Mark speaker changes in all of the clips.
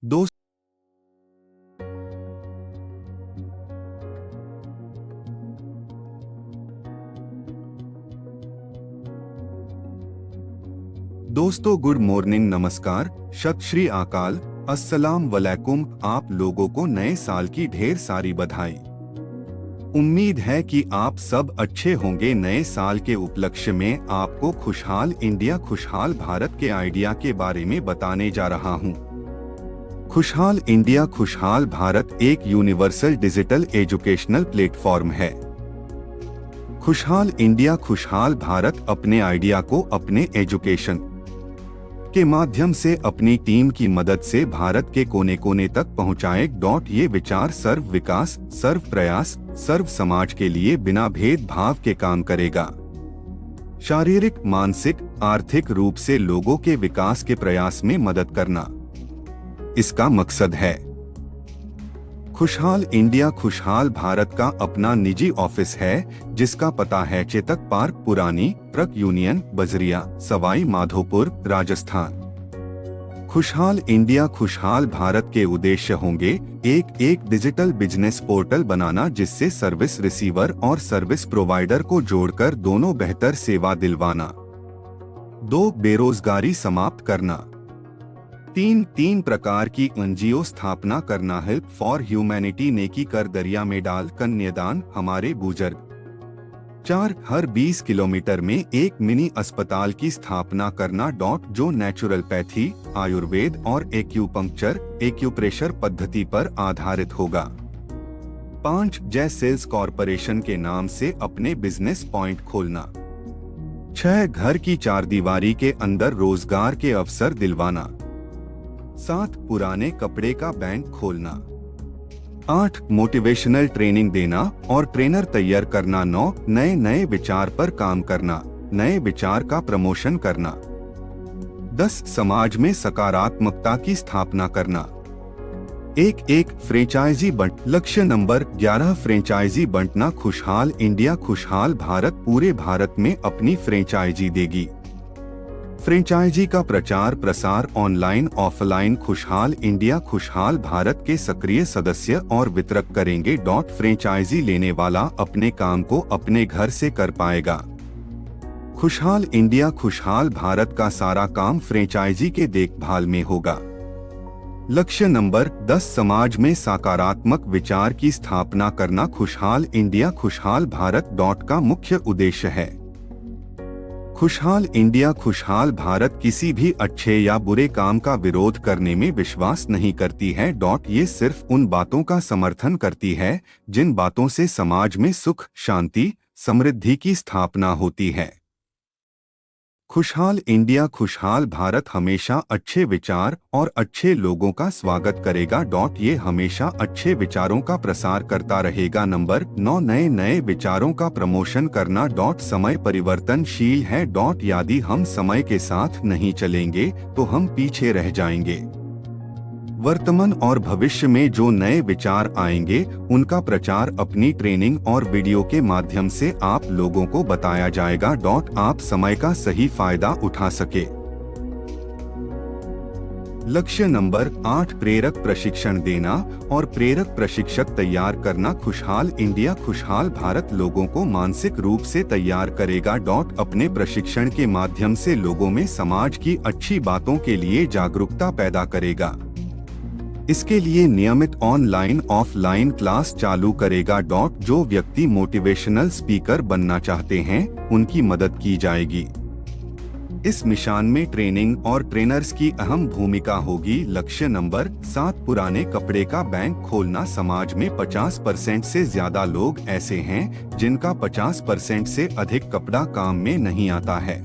Speaker 1: दोस्त दोस्तों good morning, नमस्कार, सत श्री अकाल, अस्सलाम वालेकुम। आप लोगों को नए साल की ढेर सारी बधाई। उम्मीद है कि आप सब अच्छे होंगे। नए साल के उपलक्ष्य में आपको खुशहाल इंडिया खुशहाल भारत के आइडिया के बारे में बताने जा रहा हूं। खुशहाल इंडिया खुशहाल भारत एक यूनिवर्सल डिजिटल एजुकेशनल प्लेटफॉर्म है। खुशहाल इंडिया खुशहाल भारत अपने आइडिया को अपने एजुकेशन के माध्यम से अपनी टीम की मदद से भारत के कोने कोने तक पहुंचाए। ये विचार सर्व विकास, सर्व प्रयास, सर्व समाज के लिए बिना भेदभाव के काम करेगा। शारीरिक, मानसिक, आर्थिक रूप से लोगों के विकास के प्रयास में मदद करना इसका मकसद है। खुशहाल इंडिया खुशहाल भारत का अपना निजी ऑफिस है, जिसका पता है चेतक पार्क, पुरानी ट्रक यूनियन, बजरिया, सवाई माधोपुर, राजस्थान। खुशहाल इंडिया खुशहाल भारत के उद्देश्य होंगे एक डिजिटल बिजनेस पोर्टल बनाना, जिससे सर्विस रिसीवर और सर्विस प्रोवाइडर को जोड़कर दोनों बेहतर सेवा दिलवाना। 2 बेरोजगारी समाप्त करना। 3 प्रकार की एनजीओ स्थापना करना। हेल्प फॉर ह्यूमैनिटी, नेकी कर दरिया में डाल, कन्यादान, हमारे बुजुर्ग। 4 हर 20 किलोमीटर में एक मिनी अस्पताल की स्थापना करना। जो नेचुरलपैथी, आयुर्वेद और एक्यूपंक्चर, एक्यूप्रेशर पद्धति पर आधारित होगा। 5 जय सेल्स कॉरपोरेशन के नाम से अपने बिजनेस पॉइंट खोलना। 6 घर की चारदीवारी के अंदर रोजगार के अवसर दिलवाना। 7 पुराने कपड़े का बैंक खोलना। 8 मोटिवेशनल ट्रेनिंग देना और ट्रेनर तैयार करना। 9 नए विचार पर काम करना, नए विचार का प्रमोशन करना। 10 समाज में सकारात्मकता की स्थापना करना। एक फ्रेंचाइजी बंट। लक्ष्य नंबर 11 फ्रेंचाइजी बंटना। खुशहाल इंडिया खुशहाल भारत पूरे भारत में अपनी फ्रेंचाइजी देगी। फ्रेंचाइजी का प्रचार प्रसार ऑनलाइन ऑफलाइन खुशहाल इंडिया खुशहाल भारत के सक्रिय सदस्य और वितरक करेंगे। फ्रेंचाइजी लेने वाला अपने काम को अपने घर से कर पाएगा। खुशहाल इंडिया खुशहाल भारत का सारा काम फ्रेंचाइजी के देखभाल में होगा। लक्ष्य नंबर 10 समाज में सकारात्मक विचार की स्थापना करना खुशहाल इंडिया खुशहाल भारत का मुख्य उद्देश्य है। खुशहाल इंडिया खुशहाल भारत किसी भी अच्छे या बुरे काम का विरोध करने में विश्वास नहीं करती है। ये सिर्फ उन बातों का समर्थन करती है जिन बातों से समाज में सुख, शांति, समृद्धि की स्थापना होती है। खुशहाल इंडिया खुशहाल भारत हमेशा अच्छे विचार और अच्छे लोगों का स्वागत करेगा। ये हमेशा अच्छे विचारों का प्रसार करता रहेगा। नंबर 9 नए विचारों का प्रमोशन करना। समय परिवर्तनशील है। यदि हम समय के साथ नहीं चलेंगे तो हम पीछे रह जाएंगे। वर्तमान और भविष्य में जो नए विचार आएंगे उनका प्रचार अपनी ट्रेनिंग और वीडियो के माध्यम से आप लोगों को बताया जाएगा। आप समय का सही फायदा उठा सके। लक्ष्य नंबर 8 प्रेरक प्रशिक्षण देना और प्रेरक प्रशिक्षक तैयार करना। खुशहाल इंडिया खुशहाल भारत लोगों को मानसिक रूप से तैयार करेगा। अपने प्रशिक्षण के माध्यम से लोगों में समाज की अच्छी बातों के लिए जागरूकता पैदा करेगा। इसके लिए नियमित ऑनलाइन ऑफलाइन क्लास चालू करेगा। जो व्यक्ति मोटिवेशनल स्पीकर बनना चाहते हैं उनकी मदद की जाएगी। इस मिशन में ट्रेनिंग और ट्रेनर्स की अहम भूमिका होगी। लक्ष्य नंबर 7 पुराने कपड़े का बैंक खोलना। समाज में 50% से ज्यादा लोग ऐसे हैं जिनका 50% से अधिक कपड़ा काम में नहीं आता है।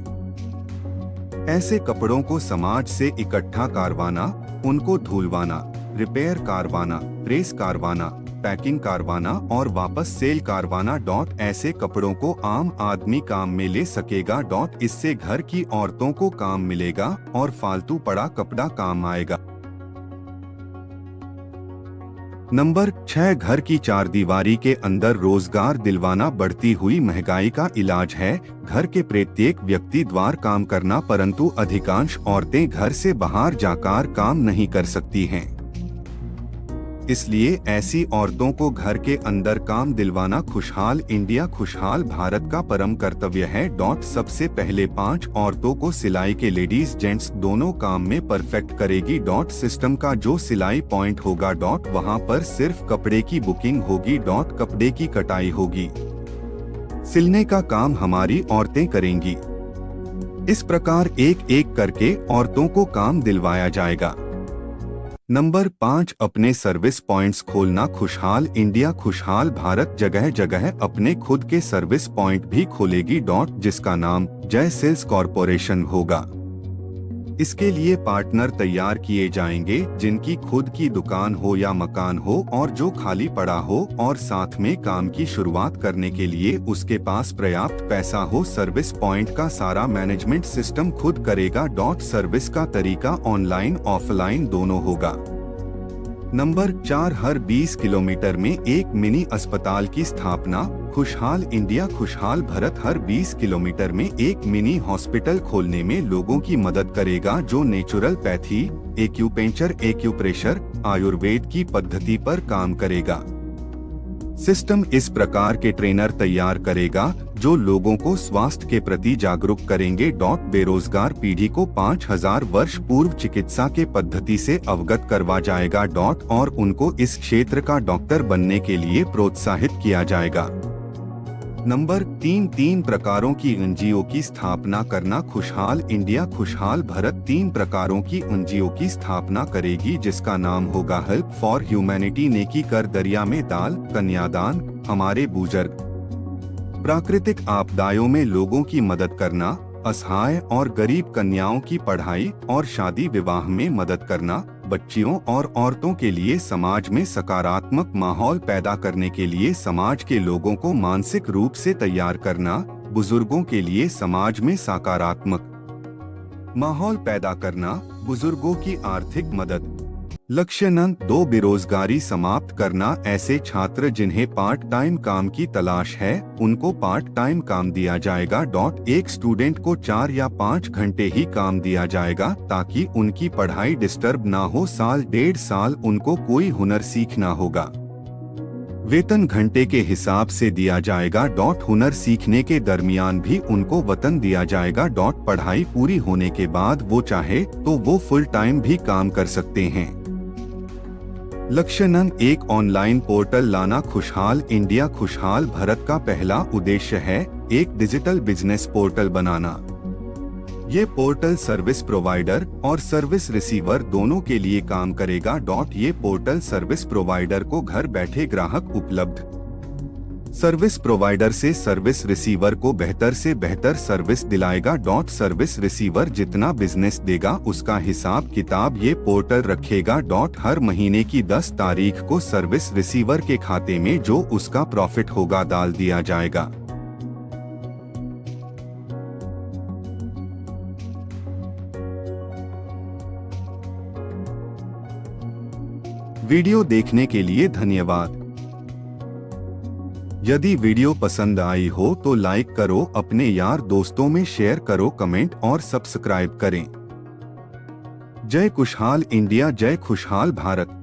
Speaker 1: ऐसे कपड़ों को समाज से इकट्ठा करवाना, उनको धुलवाना, रिपेयर करवाना, प्रेस करवाना, पैकिंग करवाना और वापस सेल करवाना। ऐसे कपड़ों को आम आदमी काम में ले सकेगा। इससे घर की औरतों को काम मिलेगा और फालतू पड़ा कपड़ा काम आएगा। नंबर 6 घर की चारदीवारी के अंदर रोजगार दिलवाना। बढ़ती हुई महंगाई का इलाज है घर के प्रत्येक व्यक्ति द्वारा काम करना, परंतु अधिकांश औरतें घर से बाहर जाकर काम नहीं कर सकती हैं। इसलिए ऐसी औरतों को घर के अंदर काम दिलवाना खुशहाल इंडिया खुशहाल भारत का परम कर्तव्य है। सबसे पहले 5 औरतों को सिलाई के लेडीज जेंट्स दोनों काम में परफेक्ट करेगी। सिस्टम का जो सिलाई पॉइंट होगा वहां पर सिर्फ कपड़े की बुकिंग होगी। कपड़े की कटाई होगी, सिलने का काम हमारी औरतें करेंगी। इस प्रकार एक एक करके औरतों को काम दिलवाया जाएगा। नंबर 5, अपने सर्विस पॉइंट्स खोलना खुशहाल इंडिया खुशहाल भारत जगह जगह अपने खुद के सर्विस पॉइंट भी खोलेगी। जिसका नाम जय सेल्स कॉरपोरेशन होगा। इसके लिए पार्टनर तैयार किए जाएंगे जिनकी खुद की दुकान हो या मकान हो और जो खाली पड़ा हो और साथ में काम की शुरुआत करने के लिए उसके पास पर्याप्त पैसा हो। सर्विस पॉइंट का सारा मैनेजमेंट सिस्टम खुद करेगा। सर्विस का तरीका ऑनलाइन ऑफलाइन दोनों होगा। नंबर 4, हर 20 किलोमीटर में एक मिनी अस्पताल की स्थापना खुशहाल इंडिया खुशहाल भारत हर 20 किलोमीटर में एक मिनी हॉस्पिटल खोलने में लोगों की मदद करेगा जो natural pathy, acupuncture, acupressure, Ayurveda की पद्धति पर काम करेगा। सिस्टम इस प्रकार के ट्रेनर तैयार करेगा जो लोगों को स्वास्थ्य के प्रति जागरूक करेंगे। बेरोजगार पीढ़ी को 5000 वर्ष पूर्व चिकित्सा के पद्धति से अवगत करवा जाएगा। और उनको इस क्षेत्र का डॉक्टर बनने के लिए प्रोत्साहित किया जाएगा। नंबर 3 प्रकारों की एनजीओ की स्थापना करना खुशहाल इंडिया खुशहाल भारत 3 प्रकारों की एनजीओ की स्थापना करेगी जिसका नाम होगा हेल्प फॉर ह्यूमैनिटी, नेकी कर दरिया में दाल, कन्यादान, हमारे बुजुर्ग, प्राकृतिक आपदाओं में लोगों की मदद करना, असहाय और गरीब कन्याओं की पढ़ाई और शादी विवाह में मदद करना, बच्चियों और औरतों के लिए समाज में सकारात्मक माहौल पैदा करने के लिए समाज के लोगों को मानसिक रूप से तैयार करना, बुजुर्गों के लिए समाज में सकारात्मक माहौल पैदा करना, बुजुर्गों की आर्थिक मदद। लक्ष्य नंबर 2, बेरोजगारी समाप्त करना। ऐसे छात्र जिन्हें पार्ट टाइम काम की तलाश है उनको पार्ट टाइम काम दिया जाएगा। एक स्टूडेंट को 4 या 5 घंटे ही काम दिया जाएगा ताकि उनकी पढ़ाई डिस्टर्ब ना हो। साल 1.5 साल उनको कोई हुनर सीखना होगा। वेतन घंटे के हिसाब से दिया जाएगा। हुनर सीखने के दरमियान भी उनको वेतन दिया जाएगा। पढ़ाई पूरी होने के बाद वो चाहे तो वो फुल टाइम भी काम कर सकते हैं। लक्ष्य नंबर 1, ऑनलाइन पोर्टल लाना खुशहाल इंडिया खुशहाल भारत का पहला उद्देश्य है एक डिजिटल बिजनेस पोर्टल बनाना। ये पोर्टल सर्विस प्रोवाइडर और सर्विस रिसीवर दोनों के लिए काम करेगा। ये पोर्टल सर्विस प्रोवाइडर को घर बैठे ग्राहक उपलब्ध, सर्विस प्रोवाइडर से सर्विस रिसीवर को बेहतर से बेहतर सर्विस दिलाएगा। सर्विस रिसीवर जितना बिजनेस देगा उसका हिसाब किताब ये पोर्टल रखेगा। हर महीने की 10 तारीख को सर्विस रिसीवर के खाते में जो उसका प्रॉफिट होगा डाल दिया जाएगा। वीडियो देखने के लिए धन्यवाद। यदि वीडियो पसंद आई हो तो लाइक करो, अपने यार दोस्तों में शेयर करो, कमेंट और सब्सक्राइब करें। जय खुशहाल इंडिया, जय खुशहाल भारत।